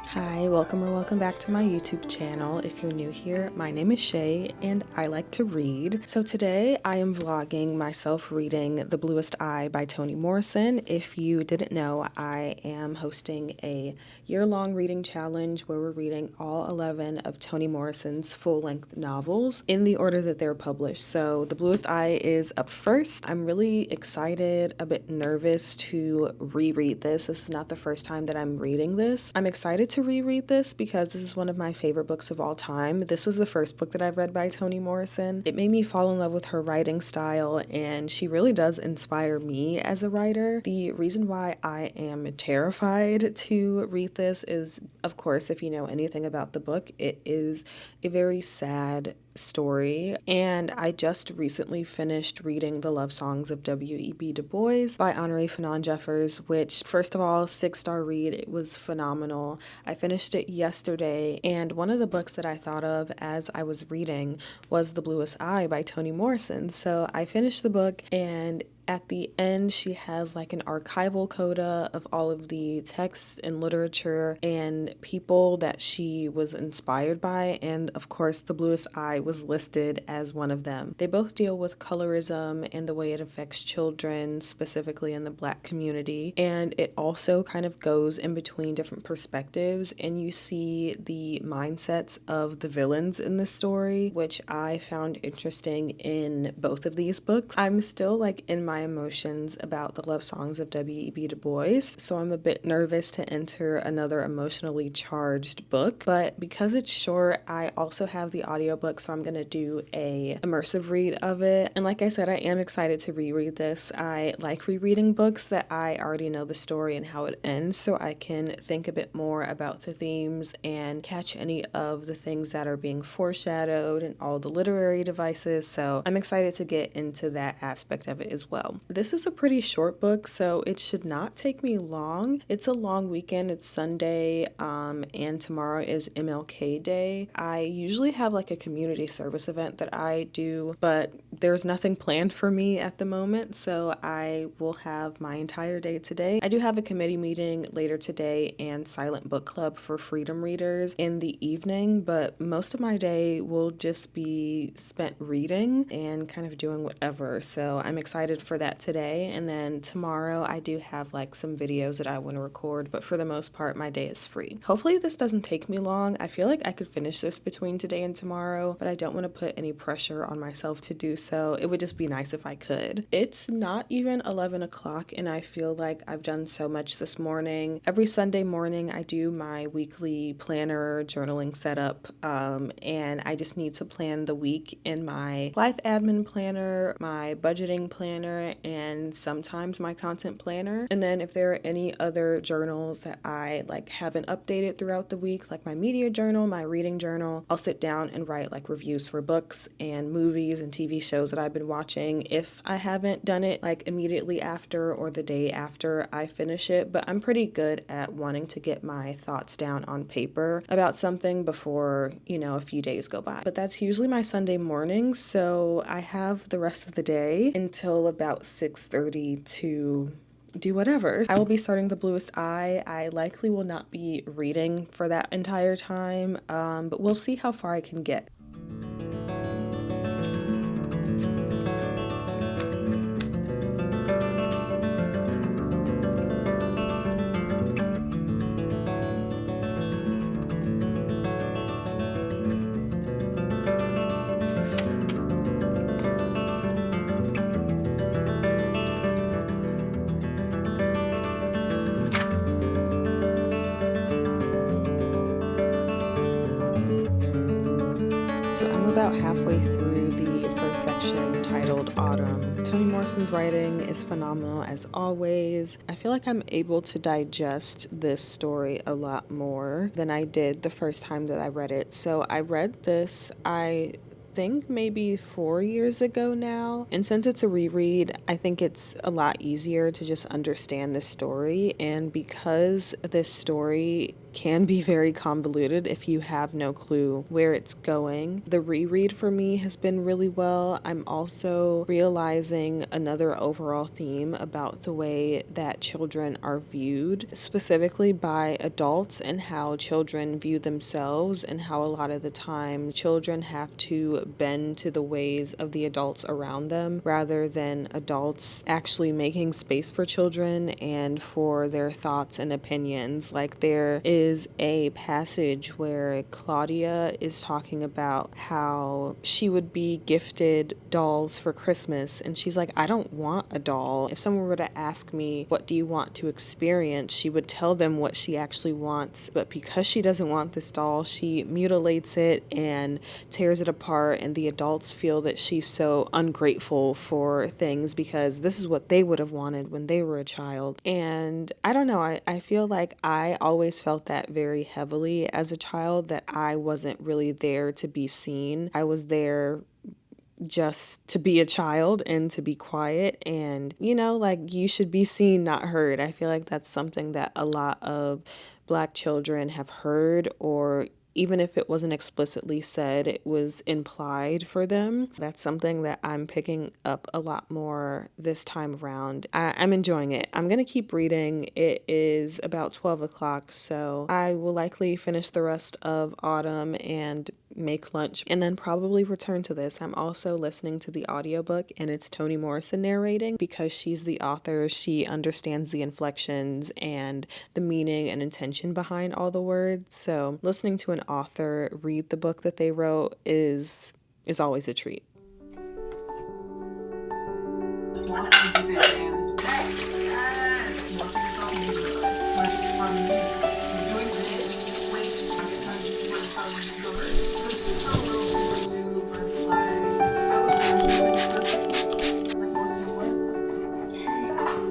Hi, welcome back to my YouTube channel. If you're new here, my name is Shay and I like to read. So today I am vlogging myself reading The Bluest Eye by Toni Morrison. If you didn't know, I am hosting a year-long reading challenge where we're reading all 11 of Toni Morrison's full-length novels in the order that they're published. So The Bluest Eye is up first. I'm really excited, a bit nervous to reread this. This is not the first time that I'm reading this. I'm excited to reread this because this is one of my favorite books of all time. This was the first book that I've read by Toni Morrison. It made me fall in love with her writing style, and she really does inspire me as a writer. The reason why I am terrified to read this is, of course, if you know anything about the book, it is a very sad story, and I just recently finished reading The Love Songs of W.E.B. Du Bois by Honorée Fanonne Jeffers, which, first of all, 6-star read. It was phenomenal. I finished it yesterday, and one of the books that I thought of as I was reading was The Bluest Eye by Toni Morrison. So I finished the book, and at the end, she has like an archival coda of all of the texts and literature and people that she was inspired by, and of course, The Bluest Eye was listed as one of them. They both deal with colorism and the way it affects children, specifically in the Black community, and it also kind of goes in between different perspectives, and you see the mindsets of the villains in the story, which I found interesting in both of these books. I'm still like in my emotions about The Love Songs of W.E.B. Du Bois, so I'm a bit nervous to enter another emotionally charged book, but because it's short, I also have the audiobook, so I'm gonna do a immersive read of it. And like I said, I am excited to reread this. I like rereading books that I already know the story and how it ends, so I can think a bit more about the themes and catch any of the things that are being foreshadowed and all the literary devices, so I'm excited to get into that aspect of it as well. This is a pretty short book, so it should not take me long. It's a long weekend. It's Sunday, and tomorrow is MLK Day. I usually have like a community service event that I do, but there's nothing planned for me at the moment, so I will have my entire day today. I do have a committee meeting later today and silent book club for freedom readers in the evening, but most of my day will just be spent reading and kind of doing whatever, so I'm excited for that today. And then tomorrow I do have like some videos that I want to record, but for the most part my day is free. Hopefully this doesn't take me long. I feel like I could finish this between today and tomorrow, but I don't want to put any pressure on myself to do so. It would just be nice if I could. It's not even 11 o'clock and I feel like I've done so much this morning. Every Sunday morning I do my weekly planner journaling setup, and I just need to plan the week in my life admin planner, my budgeting planner, and sometimes my content planner. And then if there are any other journals that I like haven't updated throughout the week, like my media journal, my reading journal, I'll sit down and write like reviews for books and movies and TV shows that I've been watching if I haven't done it like immediately after or the day after I finish it. But I'm pretty good at wanting to get my thoughts down on paper about something before, a few days go by. But that's usually my Sunday morning, so I have the rest of the day until about 6:30 to do whatever. I will be starting The Bluest Eye. I likely will not be reading for that entire time, but we'll see how far I can get. So I'm about halfway through the first section titled Autumn. Toni Morrison's writing is phenomenal as always. I feel like I'm able to digest this story a lot more than I did the first time that I read it. So I read this, I think maybe 4 years ago now. And since it's a reread, I think it's a lot easier to just understand this story. And because this story can be very convoluted if you have no clue where it's going. The reread for me has been really well. I'm also realizing another overall theme about the way that children are viewed, specifically by adults, and how children view themselves, and how a lot of the time children have to bend to the ways of the adults around them rather than adults actually making space for children and for their thoughts and opinions. Like, there is a passage where Claudia is talking about how she would be gifted dolls for Christmas, and she's like, I don't want a doll. If someone were to ask me, what do you want to experience, she would tell them what she actually wants, but because she doesn't want this doll, she mutilates it and tears it apart, and the adults feel that she's so ungrateful for things because this is what they would have wanted when they were a child. And I don't know, I feel like I always felt that very heavily as a child, that I wasn't really there to be seen. I was there just to be a child and to be quiet, and like, you should be seen, not heard. I feel like that's something that a lot of Black children have heard, or even if it wasn't explicitly said, it was implied for them. That's something that I'm picking up a lot more this time around. I'm enjoying it. I'm going to keep reading. It is about 12 o'clock, so I will likely finish the rest of autumn and make lunch and then probably return to this. I'm also listening to the audiobook, and it's Toni Morrison narrating. Because she's the author, she understands the inflections and the meaning and intention behind all the words. So listening to an author read the book that they wrote is always a treat.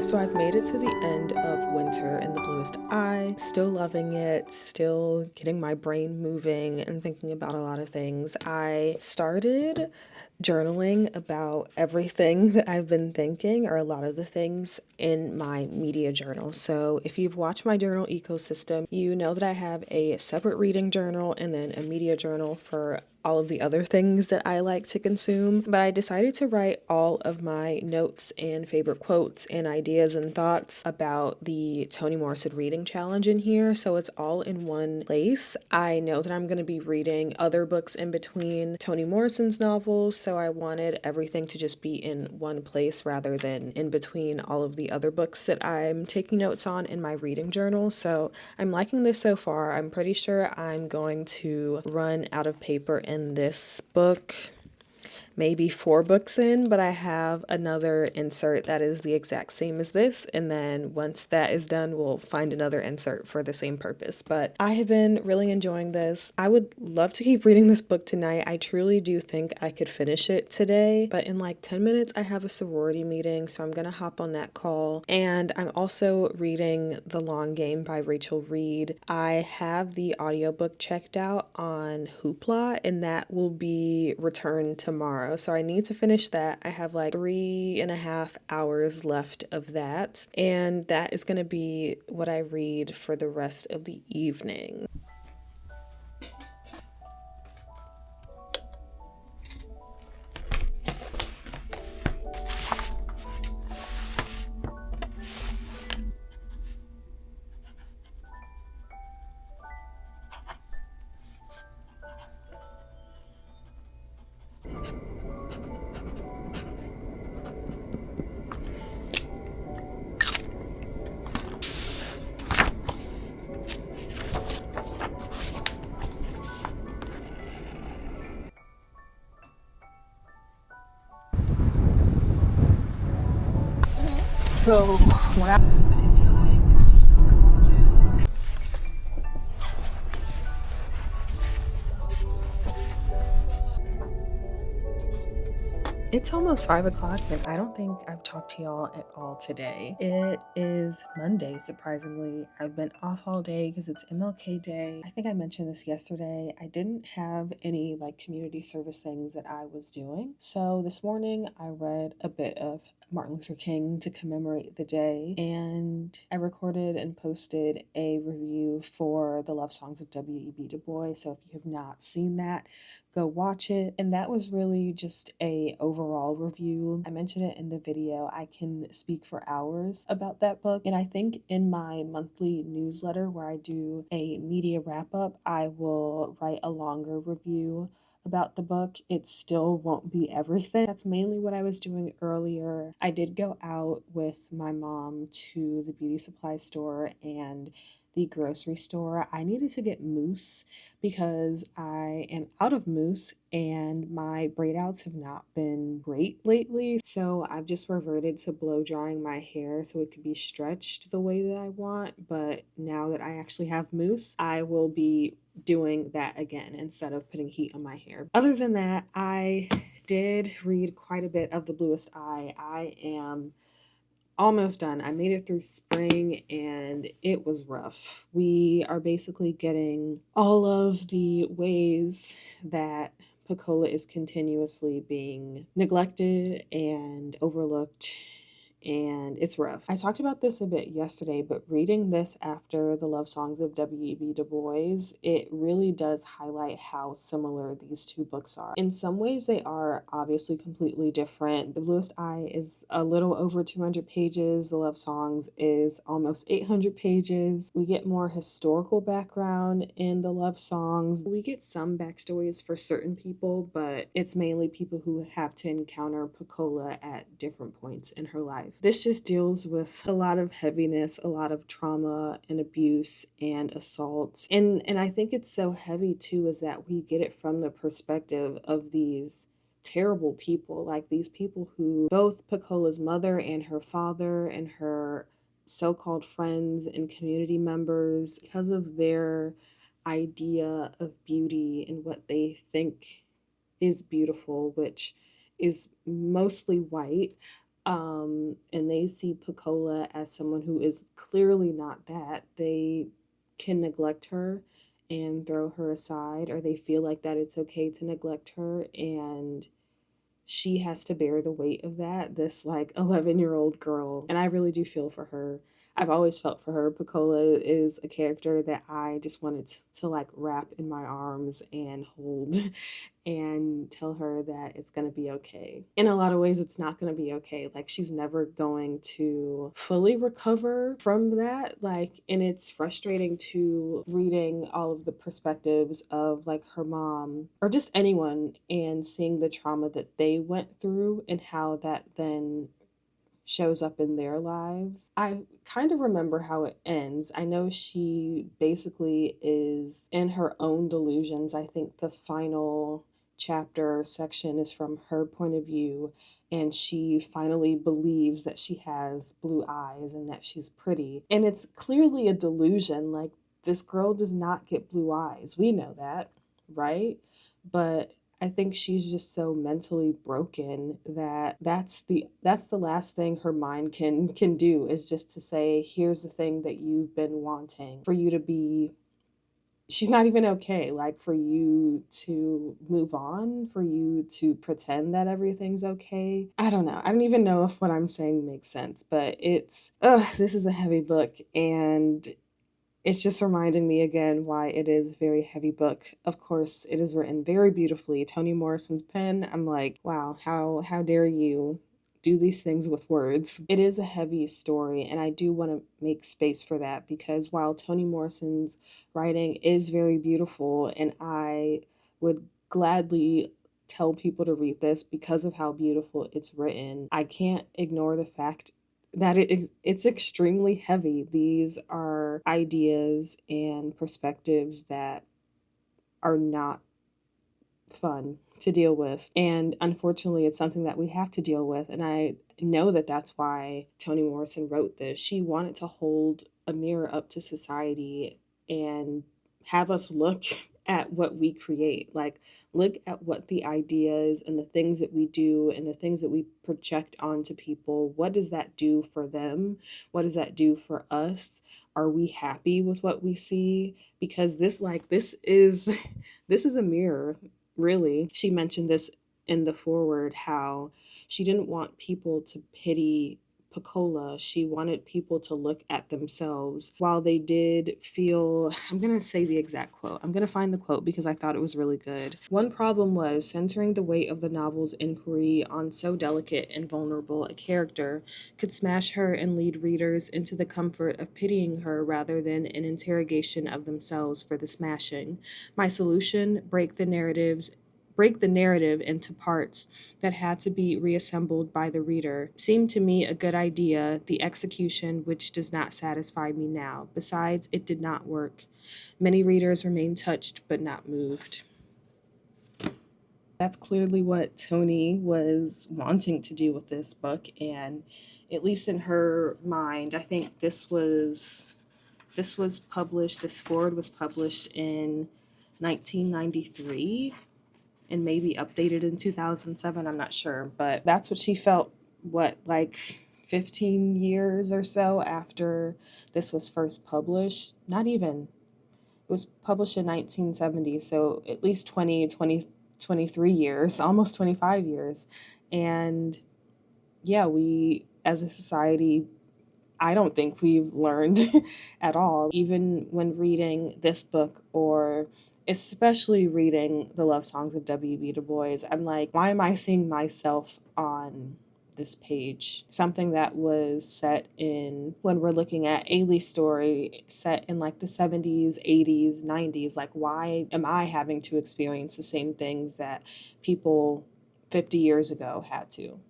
So I've made it to the end of winter in the bluest eye, still loving it, still getting my brain moving and thinking about a lot of things. I started journaling about everything that I've been thinking, or a lot of the things, in my media journal. So if you've watched my journal ecosystem, you know that I have a separate reading journal and then a media journal for all of the other things that I like to consume. But I decided to write all of my notes and favorite quotes and ideas and thoughts about the Toni Morrison reading challenge in here, so it's all in one place. I know that I'm going to be reading other books in between Toni Morrison's novels, so I wanted everything to just be in one place rather than in between all of the other books that I'm taking notes on in my reading journal. So I'm liking this so far. I'm pretty sure I'm going to run out of paper in this book maybe 4 books in, but I have another insert that is the exact same as this, and then once that is done, we'll find another insert for the same purpose. But I have been really enjoying this. I would love to keep reading this book tonight. I truly do think I could finish it today, but in like 10 minutes I have a sorority meeting, so I'm gonna hop on that call. And I'm also reading The Long Game by Rachel Reed. I have the audiobook checked out on Hoopla, and that will be returned tomorrow. So I need to finish that. I have like 3.5 hours left of that, and that is going to be what I read for the rest of the evening. So when It's almost 5 o'clock, and I don't think I've talked to y'all at all today. It is Monday, surprisingly. I've been off all day because it's MLK Day. I think I mentioned this yesterday. I didn't have any like community service things that I was doing. So this morning I read a bit of Martin Luther King to commemorate the day, and I recorded and posted a review for the Love Songs of W.E.B. Du Bois. So if you have not seen that, go watch it. And that was really just a overall review. I mentioned it in the video. I can speak for hours about that book, and I think in my monthly newsletter where I do a media wrap up, I will write a longer review about the book. It still won't be everything. That's mainly what I was doing earlier. I did go out with my mom to the beauty supply store and the grocery store. I needed to get mousse because I am out of mousse and my braid outs have not been great lately. So I've just reverted to blow drying my hair so it could be stretched the way that I want. But now that I actually have mousse, I will be doing that again instead of putting heat on my hair. Other than that, I did read quite a bit of The Bluest Eye. I am almost done. I made it through spring and it was rough. We are basically getting all of the ways that Pecola is continuously being neglected and overlooked, and it's rough. I talked about this a bit yesterday, but reading this after the Love Songs of W.E.B. Du Bois, it really does highlight how similar these two books are. In some ways, they are obviously completely different. The Bluest Eye is a little over 200 pages. The Love Songs is almost 800 pages. We get more historical background in the Love Songs. We get some backstories for certain people, but it's mainly people who have to encounter Pecola at different points in her life. This just deals with a lot of heaviness, a lot of trauma and abuse and assault. And I think it's so heavy too is that we get it from the perspective of these terrible people, like these people who both Pecola's mother and her father and her so-called friends and community members, because of their idea of beauty and what they think is beautiful, which is mostly white, and they see Pecola as someone who is clearly not that. They can neglect her and throw her aside, or they feel like that it's okay to neglect her, and she has to bear the weight of that, this like 11-year-old girl. And I really do feel for her. I've always felt for her. Pecola is a character that I just wanted to like wrap in my arms and hold and tell her that it's going to be okay. In a lot of ways, it's not going to be okay. Like, she's never going to fully recover from that. Like, and it's frustrating to reading all of the perspectives of like her mom or just anyone and seeing the trauma that they went through and how that then shows up in their lives. I kind of remember how it ends. I know she basically is in her own delusions. I think the final chapter section is from her point of view, and she finally believes that she has blue eyes and that she's pretty. And it's clearly a delusion. Like, this girl does not get blue eyes. We know that, right? But I think she's just so mentally broken that that's the last thing her mind can do is just to say, here's the thing that you've been wanting, for you to be, she's not even okay, like for you to move on, for you to pretend that everything's okay. I don't know. I don't even know if what I'm saying makes sense, but this is a heavy book, and it's just reminding me again why it is a very heavy book. Of course, it is written very beautifully. Toni Morrison's pen, I'm like, wow, how dare you do these things with words. It is a heavy story, and I do want to make space for that because while Toni Morrison's writing is very beautiful, and I would gladly tell people to read this because of how beautiful it's written, I can't ignore the fact that it's extremely heavy. These are ideas and perspectives that are not fun to deal with. And unfortunately, it's something that we have to deal with. And I know that that's why Toni Morrison wrote this. She wanted to hold a mirror up to society and have us look at what we create. Like, look at what the ideas and the things that we do and the things that we project onto people. What does that do for them? What does that do for us? Are we happy with what we see? Because this is this is a mirror, really. She mentioned this in the foreword, how she didn't want people to pity Pecola. She wanted people to look at themselves. While they did feel, I'm going to say the exact quote. I'm going to find the quote because I thought it was really good. One problem was centering the weight of the novel's inquiry on so delicate and vulnerable a character could smash her and lead readers into the comfort of pitying her rather than an interrogation of themselves for the smashing. My solution: break the narrative into parts that had to be reassembled by the reader. Seemed to me a good idea, the execution which does not satisfy me now. Besides, it did not work. Many readers remained touched but not moved. That's clearly what Toni was wanting to do with this book, and at least in her mind, I think this forward was published in 1993 and maybe updated in 2007. I'm not sure, but that's what she felt, what, like 15 years or so after this was first published. Not even. It was published in 1970, so at least 23 years, almost 25 years. And yeah, we as a society, I don't think we've learned at all, even when reading this book, or especially reading the love songs of W.B. Du Bois. I'm like, why am I seeing myself on this page? Something that was set in, when we're looking at Ailey's story, set in like the 70s, 80s, 90s, like, why am I having to experience the same things that people 50 years ago had to?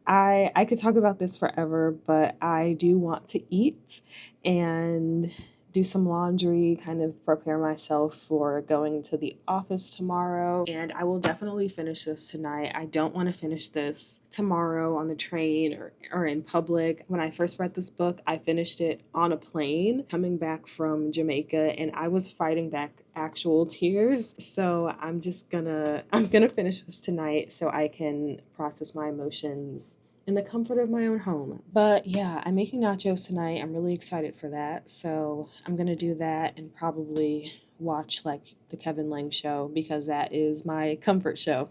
I could talk about this forever, but I do want to eat and do some laundry, kind of prepare myself for going to the office tomorrow. And I will definitely finish this tonight. I don't want to finish this tomorrow on the train or in public. When I first read this book, I finished it on a plane coming back from Jamaica, and I was fighting back actual tears. So I'm gonna finish this tonight so I can process my emotions in the comfort of my own home. But yeah, I'm making nachos tonight. I'm really excited for that. So I'm gonna do that and probably watch like the Kevin Lang show because that is my comfort show.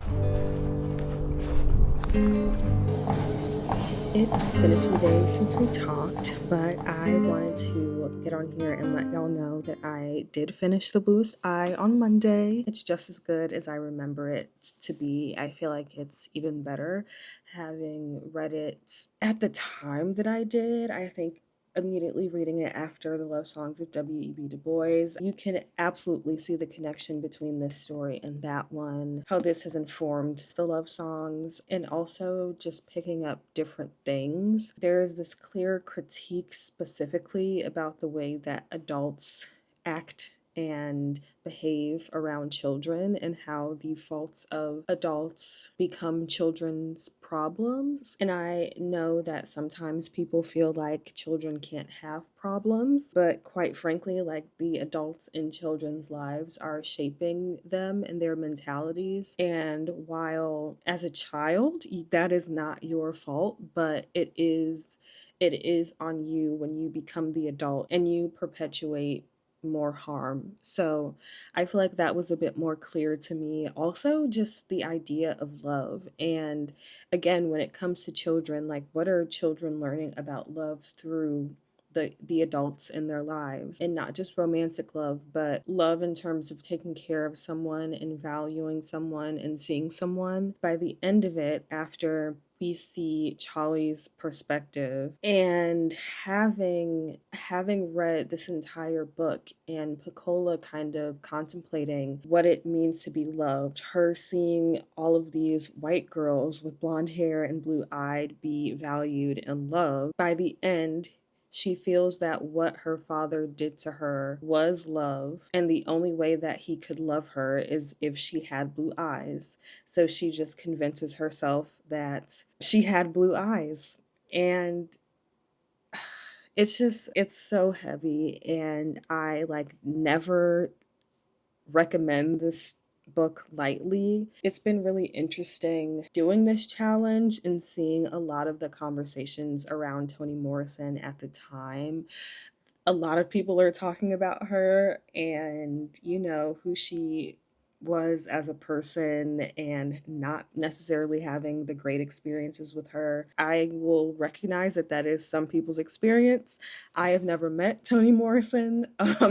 It's been a few days since we talked, but I wanted to get on here and let y'all know that I did finish The Bluest Eye on Monday. It's just as good as I remember it to be. I feel like it's even better having read it at the time that I did. I think immediately reading it after the love songs of W.E.B. Du Bois, you can absolutely see the connection between this story and that one, how this has informed the love songs, and also just picking up different things. There is this clear critique specifically about the way that adults act and behave around children and how the faults of adults become children's problems. And I know that sometimes people feel like children can't have problems, but quite frankly, like, the adults in children's lives are shaping them and their mentalities. And while as a child, that is not your fault, but it is on you when you become the adult and you perpetuate more harm. So I feel like that was a bit more clear to me. Also, just the idea of love. And again, when it comes to children, like, what are children learning about love through the adults in their lives? And not just romantic love, but love in terms of taking care of someone and valuing someone and seeing someone. By the end of it, after we see Charlie's perspective, and having read this entire book and Pecola kind of contemplating what it means to be loved, her seeing all of these white girls with blonde hair and blue-eyed be valued and loved, by the end she feels that what her father did to her was love, and the only way that he could love her is if she had blue eyes. So she just convinces herself that she had blue eyes. And it's so heavy. And I like never recommend this book lightly. It's been really interesting doing this challenge and seeing a lot of the conversations around Toni Morrison at the time. A lot of people are talking about her and, who she was as a person and not necessarily having the great experiences with her. I will recognize that that is some people's experience. I have never met Toni Morrison,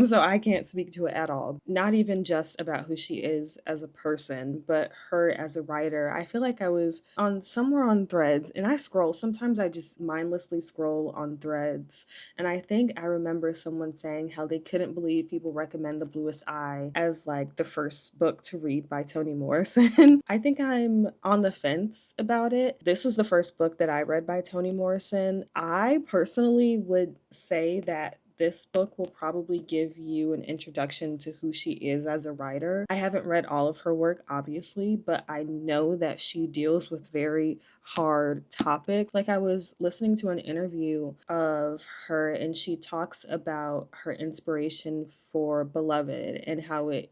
so I can't speak to it at all. Not even just about who she is as a person, but her as a writer. I feel like I was on somewhere on Threads, and I scroll. Sometimes I just mindlessly scroll on Threads, and I think I remember someone saying how they couldn't believe people recommend The Bluest Eye as like the first book to read by Toni Morrison. I think I'm on the fence about it. This was the first book that I read by Toni Morrison. I personally would say that this book will probably give you an introduction to who she is as a writer. I haven't read all of her work, obviously, but I know that she deals with very hard topics. Like, I was listening to an interview of her, and she talks about her inspiration for Beloved and how it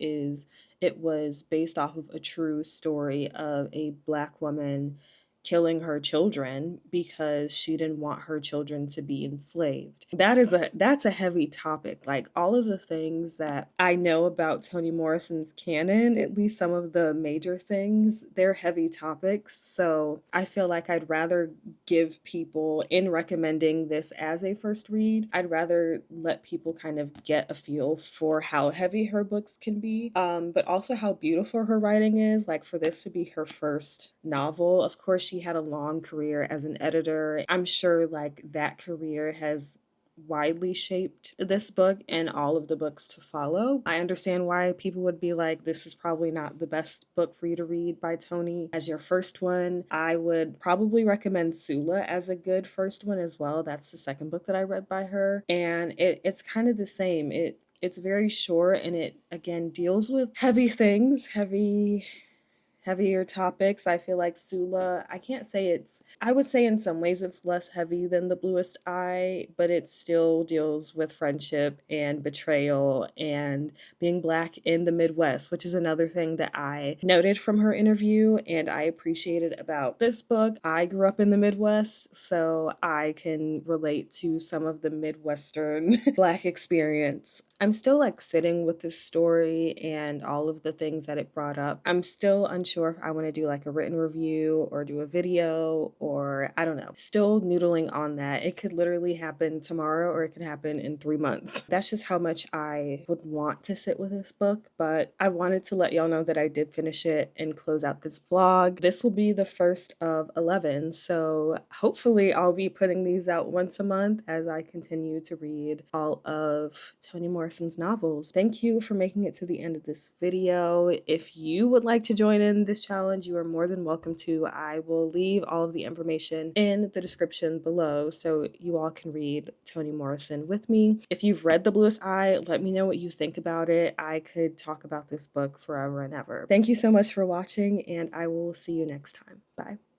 was based off of a true story of a Black woman killing her children because she didn't want her children to be enslaved. That's a heavy topic. Like, all of the things that I know about Toni Morrison's canon, at least some of the major things, they're heavy topics. So I feel like I'd rather give people, in recommending this as a first read, I'd rather let people kind of get a feel for how heavy her books can be, but also how beautiful her writing is. Like, for this to be her first novel, of course, she had a long career as an editor. I'm sure like that career has widely shaped this book and all of the books to follow. I understand why people would be like, this is probably not the best book for you to read by Toni as your first one. I would probably recommend Sula as a good first one as well. That's the second book that I read by her. And it's kind of the same. It's very short, and it again deals with heavy things, heavier topics. I feel like Sula, I would say in some ways it's less heavy than The Bluest Eye, but it still deals with friendship and betrayal and being Black in the Midwest, which is another thing that I noted from her interview and I appreciated about this book. I grew up in the Midwest, so I can relate to some of the Midwestern Black experience. I'm still like sitting with this story and all of the things that it brought up. I'm still unsure if I want to do like a written review or do a video, or I don't know. Still noodling on that. It could literally happen tomorrow or it could happen in 3 months. That's just how much I would want to sit with this book, but I wanted to let y'all know that I did finish it and close out this vlog. This will be the first of 11, so hopefully I'll be putting these out once a month as I continue to read all of Toni Morrison's novels. Thank you for making it to the end of this video. If you would like to join in this challenge, you are more than welcome to. I will leave all of the information in the description below so you all can read Toni Morrison with me. If you've read The Bluest Eye, let me know what you think about it. I could talk about this book forever and ever. Thank you so much for watching, and I will see you next time. Bye.